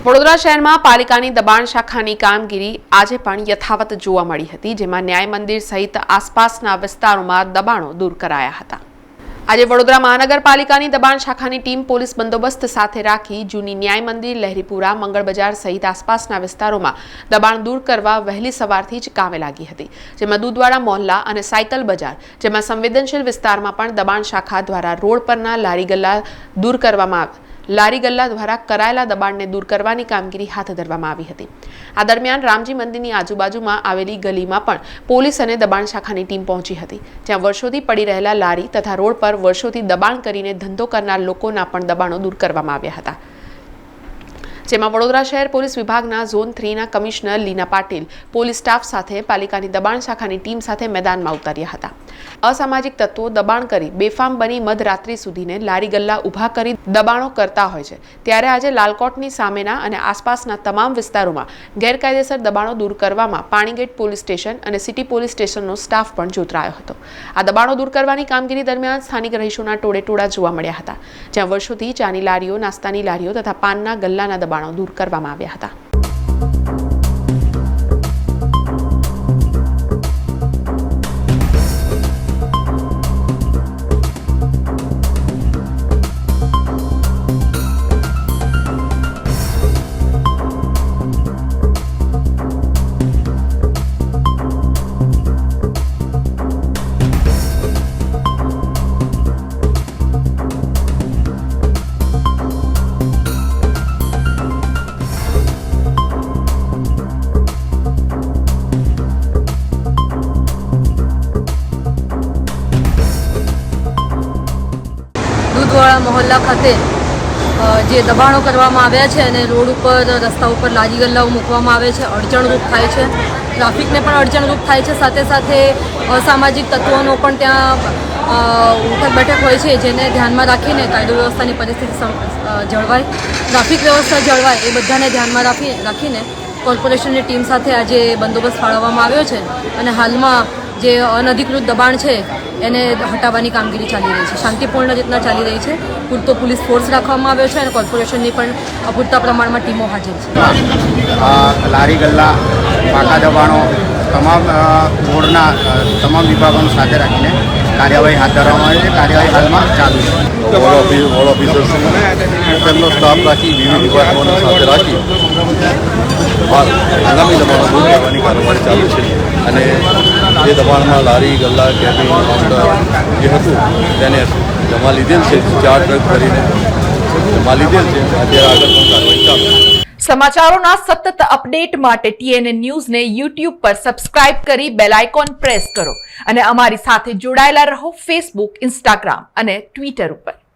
વડોદરા શહેરમાં પાલિકાની દબાણ શાખાની કામગીરી આજે પણ યથાવત જોવા મળી હતી, જેમાં ન્યાય મંદિર સહિત આસપાસના વિસ્તારોમાં દબાણો દૂર કરાયા હતા। આજે વડોદરા મહાનગરપાલિકાની દબાણ શાખાની ટીમ પોલીસ બંદોબસ્ત સાથે રાખી જૂની ન્યાય મંદિર, લહેરીપુરા, મંગળ બજાર સહિત આસપાસના વિસ્તારોમાં દબાણ દૂર કરવા વહેલી સવારથી જ કામે લાગી હતી, જેમાં દૂધવાડા મોહલ્લા અને સાયકલ બજાર જેમાં સંવેદનશીલ વિસ્તારમાં પણ દબાણ શાખા દ્વારા રોડ પરના લારી ગલ્લા દ્વારા કરાયેલા દબાણને દૂર કરવાની કામગીરી હાથ ધરવામાં આવી હતી। આ દરમિયાન રામજી મંદિરની આજુબાજુમાં આવેલી ગલીમાં પણ પોલીસ અને દબાણ શાખાની ટીમ પહોંચી હતી, જ્યાં વર્ષોથી પડી રહેલા લારી તથા રોડ પર વર્ષોથી દબાણ કરીને ધંધો કરનાર લોકોના પણ દબાણો દૂર કરવામાં આવ્યા હતા, જેમાં વડોદરા શહેર પોલીસ વિભાગના ઝોન 3ના કમિશનર લીના પાટીલ પોલીસ સ્ટાફ સાથે પાલિકાની દબાણ શાખાની ટીમ સાથે મેદાનમાં ઉતર્યા હતા। અસામાજિક તત્વો દબાણ કરી બેફામ બની મધરાત્રિ સુધીને લારી ગલ્લા ઊભા કરી દબાણો કરતા હોય છે, ત્યારે આજે લાલકોટની સામેના અને આસપાસના તમામ વિસ્તારોમાં ગેરકાયદેસર દબાણો દૂર કરવામાં પાણીગેટ પોલીસ સ્ટેશન અને સિટી પોલીસ સ્ટેશનનો સ્ટાફ પણ જોતરાયો હતો। આ દબાણો દૂર કરવાની કામગીરી દરમિયાન સ્થાનિક રહીશોના ટોળેટોળા જોવા મળ્યા હતા, જ્યાં વર્ષોથી ચાની લારીઓ, નાસ્તાની લારીઓ તથા પાનના ગલ્લાના દબાણો દૂર કરવામાં આવ્યા હતા। દૂધવાડા મોહલ્લા ખાતે જે દબાણો કરવામાં આવ્યા છે અને રોડ ઉપર, રસ્તા ઉપર લારી ગલ્લાઓ મૂકવામાં આવે છે, અડચણરૂપ થાય છે, ટ્રાફિકને પણ અડચણરૂપ થાય છે, સાથે સાથે અસામાજિક તત્વોનો પણ ત્યાં ઉઠક બેઠક હોય છે, જેને ધ્યાનમાં રાખીને કાયદો વ્યવસ્થાની પરિસ્થિતિ જળવાય, ટ્રાફિક વ્યવસ્થા જળવાય એ બધાને ધ્યાનમાં રાખીને કોર્પોરેશનની ટીમ સાથે આજે બંદોબસ્ત ફાળવવામાં આવ્યો છે અને હાલમાં જે અનધિકૃત દબાણ છે એને હટાવવાની કામગીરી ચાલી રહી છે, શાંતિપૂર્ણ રીતના ચાલી રહી છે। પૂરતો પોલીસ ફોર્સ રાખવામાં આવ્યો છે અને કોર્પોરેશનની પણ પૂરતા પ્રમાણમાં ટીમો હાજર છે। લારી ગલ્લા, પાકા દબાણો તમામ બોર્ડના તમામ વિભાગોને સાથે રાખીને કાર્યવાહી હાથ ધરવામાં આવી છે। કાર્યવાહી હાલમાં ચાલુ છે। વોર્ડ ઓફિસર્સ તેમનો સ્ટાફ રાખી વિવિધ વિભાગોને સાથે રાખી આગામી દબાણો દૂર કરવાની કાર્યવાહી ચાલુ છે અને જે દબાણમાં લારી ગલ્લા, કેબિન, કાઉન્ટર જે હતું તેને જમા લીધેલ છે, 4 ટ્રક ભરીને જમા લીધેલ છે। અત્યારે આગળ પણ કાર્યવાહી ચાલુ છે। સમાચારોના સતત અપડેટ માટે TNN ન્યૂઝને YouTube પર સબસ્ક્રાઇબ કરી બેલ આઇકોન પ્રેસ કરો અને અમારી સાથે જોડાયેલા રહો Facebook, Instagram અને Twitter ઉપર।